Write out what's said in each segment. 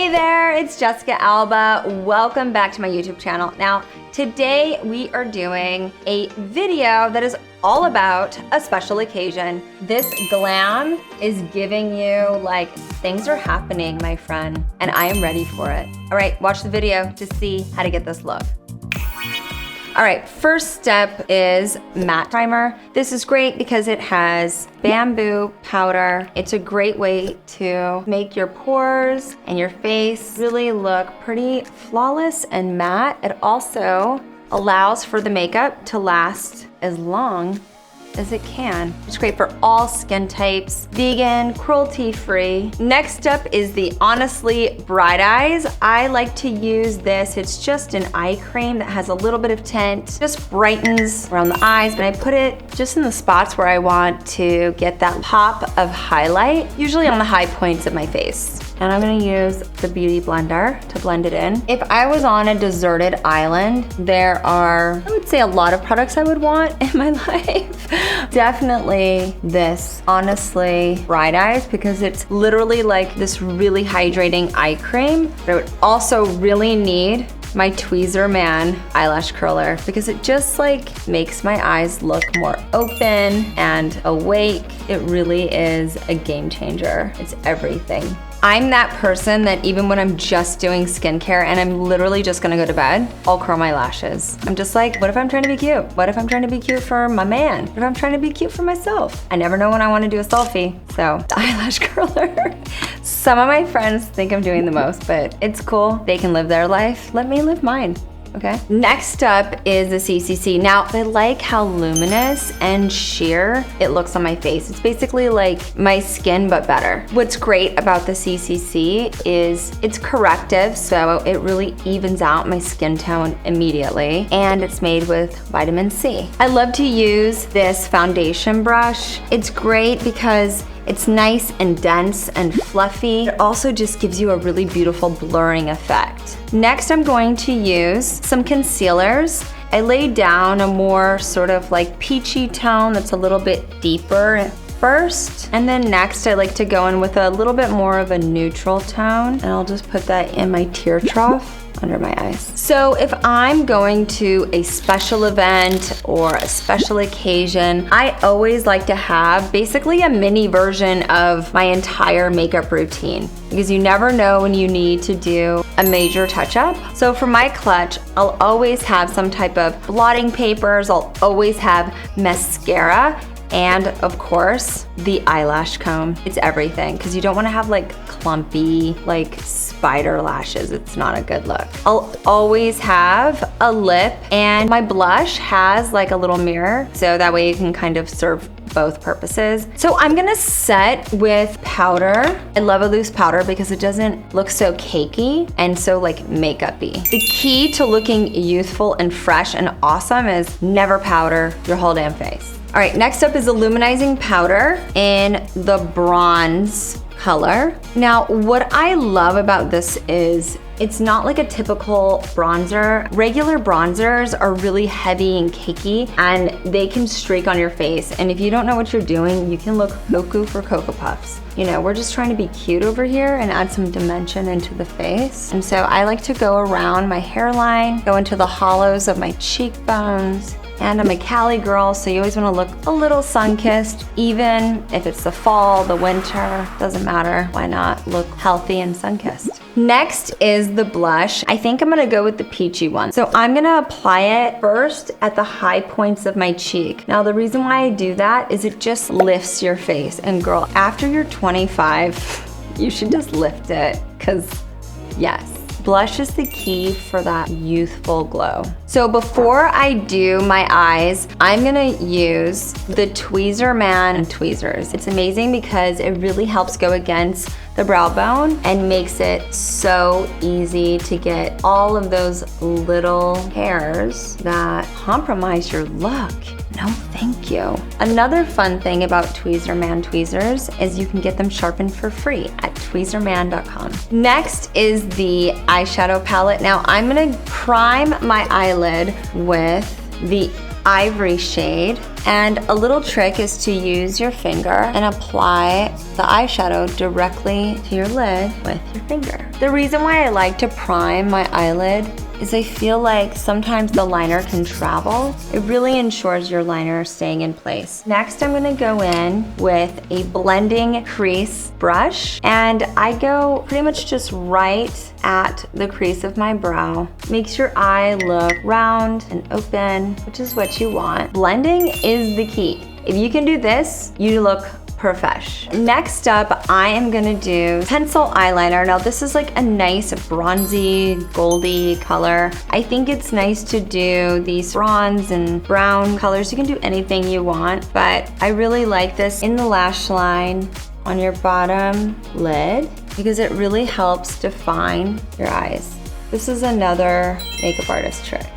Hey there, it's Jessica Alba. Welcome back to my YouTube channel. Now, today we are doing a video that is all about a special occasion. This glam is giving you like, things are happening, my friend, and I am ready for it. All right, watch the video to see how to get this look. All right, first step is matte primer. This is great because it has bamboo powder. It's a great way to make your pores and your face really look pretty flawless and matte. It also allows for the makeup to last as long as it can. It's great for all skin types, vegan, cruelty-free. Next up is the Honestly Bright Eyes. I like to use this. It's just an eye cream that has a little bit of tint, just brightens around the eyes, but I put it just in the spots where I want to get that pop of highlight, usually on the high points of my face. And I'm gonna use the Beauty Blender to blend it in. If I was on a deserted island, there are, I would say, a lot of products I would want in my life. Definitely this Honestly Bright Eyes, because it's literally like this really hydrating eye cream. But I would also really need my Tweezerman eyelash curler because it just like makes my eyes look more open and awake. It really is a game changer. It's everything. I'm that person that even when I'm just doing skincare and I'm literally just gonna go to bed, I'll curl my lashes. I'm just like, what if I'm trying to be cute? What if I'm trying to be cute for my man? What if I'm trying to be cute for myself? I never know when I wanna do a selfie, so the eyelash curler. Some of my friends think I'm doing the most, but it's cool. They can live their life. Let me live mine. Okay. Next up is the CCC. Now, I like how luminous and sheer it looks on my face. It's basically like my skin, but better. What's great about the CCC is it's corrective, so it really evens out my skin tone immediately, and it's made with vitamin C. I love to use this foundation brush. It's great because it's nice and dense and fluffy. It also just gives you a really beautiful blurring effect. Next, I'm going to use some concealers. I laid down a more sort of like peachy tone that's a little bit deeper first. And then next, I like to go in with a little bit more of a neutral tone. And I'll just put that in my tear trough under my eyes. So if I'm going to a special event or a special occasion, I always like to have basically a mini version of my entire makeup routine because you never know when you need to do a major touch-up. So for my clutch, I'll always have some type of blotting papers, I'll always have mascara, and of course, the eyelash comb. It's everything, because you don't want to have like clumpy, like spider lashes. It's not a good look. I'll always have a lip, and my blush has like a little mirror, so that way you can kind of serve both purposes. So I'm gonna set with powder. I love a loose powder because it doesn't look so cakey and so like makeup-y. The key to looking youthful and fresh and awesome is never powder your whole damn face. All right, next up is the Luminizing powder in the bronze color. Now, what I love about this is it's not like a typical bronzer. Regular bronzers are really heavy and cakey and they can streak on your face. And if you don't know what you're doing, you can look cuckoo for Cocoa Puffs. You know, we're just trying to be cute over here and add some dimension into the face. And so I like to go around my hairline, go into the hollows of my cheekbones. And I'm a Cali girl, so you always wanna look a little sun-kissed, even if it's the fall, the winter, doesn't matter. Why not look healthy and sun-kissed? Next is the blush. I think I'm gonna go with the peachy one. So I'm gonna apply it first at the high points of my cheek. Now the reason why I do that is it just lifts your face. And girl, after you're 25, you should just lift it, because yes. Blush is the key for that youthful glow. So before I do my eyes, I'm gonna use the Tweezerman tweezers. It's amazing because it really helps go against the brow bone and makes it so easy to get all of those little hairs that compromise your look. No, thank you. Another fun thing about Tweezerman tweezers is you can get them sharpened for free at tweezerman.com. Next is the eyeshadow palette. Now I'm gonna prime my eyelid with the ivory shade, and a little trick is to use your finger and apply the eyeshadow directly to your lid with your finger. The reason why I like to prime my eyelid is I feel like sometimes the liner can travel. It really ensures your liner staying in place. Next, I'm gonna go in with a blending crease brush, and I go pretty much just right at the crease of my brow. Makes your eye look round and open, which is what you want. Blending is the key. If you can do this, you look profesh. Next up, I am gonna do pencil eyeliner. Now this is like a nice bronzy, goldy color. I think it's nice to do these bronze and brown colors. You can do anything you want, but I really like this in the lash line on your bottom lid because it really helps define your eyes. This is another makeup artist trick.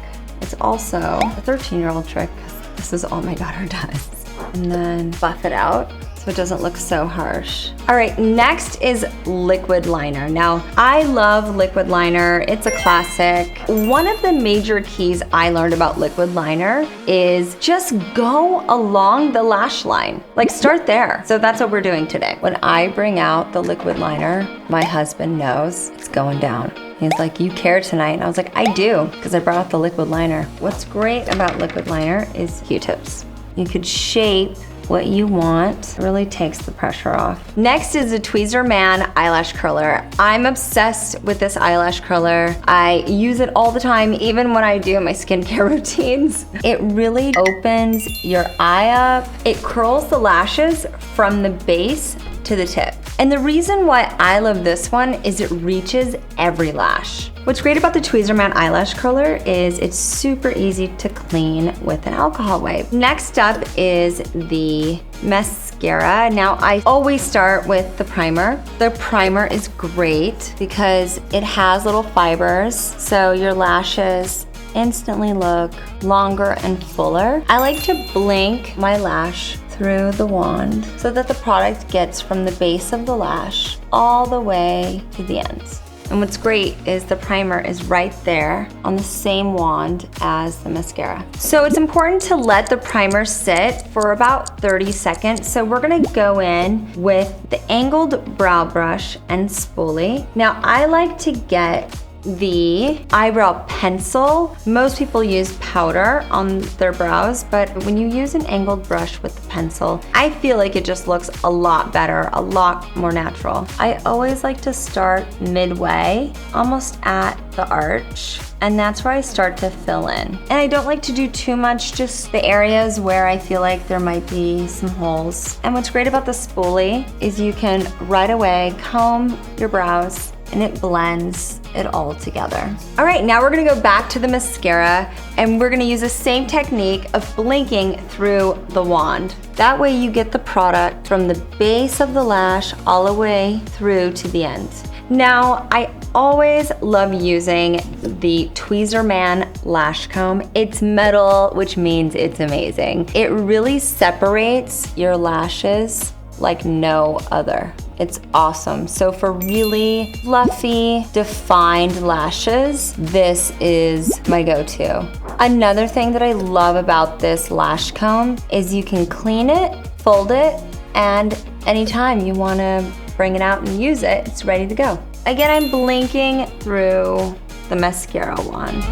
It's also a 13-year-old trick. This is all my daughter does. And then buff it out so it doesn't look so harsh. All right, next is liquid liner. Now, I love liquid liner. It's a classic. One of the major keys I learned about liquid liner is just go along the lash line. Like, start there. So that's what we're doing today. When I bring out the liquid liner, my husband knows it's going down. He's like, you care tonight? And I was like, I do, because I brought out the liquid liner. What's great about liquid liner is Q-tips. You could shape what you want. It really takes the pressure off. Next is the Tweezerman eyelash curler. I'm obsessed with this eyelash curler. I use it all the time, even when I do my skincare routines. It really opens your eye up. It curls the lashes from the base to the tip. And the reason why I love this one is it reaches every lash. What's great about the Tweezerman eyelash curler is it's super easy to clean with an alcohol wipe. Next up is the mascara. Now, I always start with the primer. The primer is great because it has little fibers, so your lashes instantly look longer and fuller. I like to blink my lash through the wand so that the product gets from the base of the lash all the way to the ends. And what's great is the primer is right there on the same wand as the mascara. So it's important to let the primer sit for about 30 seconds. So we're gonna go in with the angled brow brush and spoolie. Now I like to get the eyebrow pencil. Most people use powder on their brows, but when you use an angled brush with the pencil, I feel like it just looks a lot better, a lot more natural. I always like to start midway, almost at the arch, and that's where I start to fill in. And I don't like to do too much, just the areas where I feel like there might be some holes. And what's great about the spoolie is you can right away comb your brows and it blends it all together. All right, now we're gonna go back to the mascara and we're gonna use the same technique of blinking through the wand. That way you get the product from the base of the lash all the way through to the end. Now, I always love using the Tweezerman lash comb. It's metal, which means it's amazing. It really separates your lashes like no other. It's awesome. So for really fluffy, defined lashes, this is my go-to. Another thing that I love about this lash comb is you can clean it, fold it, and anytime you wanna bring it out and use it, it's ready to go. Again, I'm blinking through the mascara wand.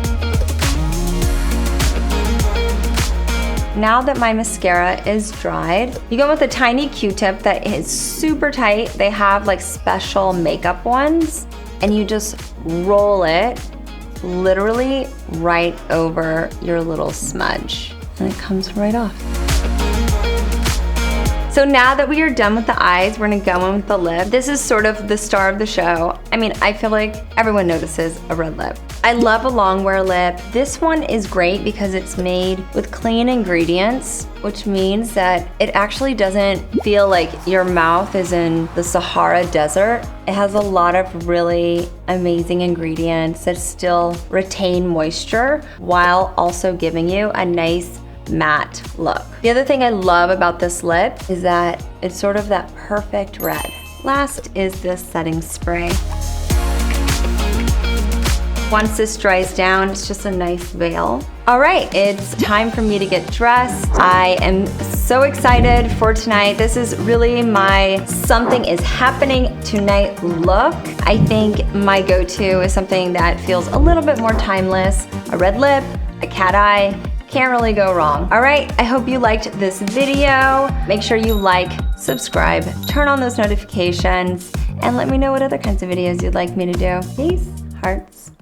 Now that my mascara is dried, you go with a tiny Q-tip that is super tight. They have like special makeup ones, and you just roll it literally right over your little smudge, and it comes right off. So now that we are done with the eyes, we're gonna go in with the lip. This is sort of the star of the show. I mean, I feel like everyone notices a red lip. I love a long wear lip. This one is great because it's made with clean ingredients, which means that it actually doesn't feel like your mouth is in the Sahara desert. It has a lot of really amazing ingredients that still retain moisture while also giving you a nice matte look. The other thing I love about this lip is that it's sort of that perfect red. Last is this setting spray. Once this dries down, it's just a nice veil. All right, it's time for me to get dressed. I am so excited for tonight. This is really my something is happening tonight look, I think my go-to is something that feels a little bit more timeless. A red lip, a cat eye, can't really go wrong. All right, I hope you liked this video. Make sure you like, subscribe, turn on those notifications, and let me know what other kinds of videos you'd like me to do. Peace, hearts.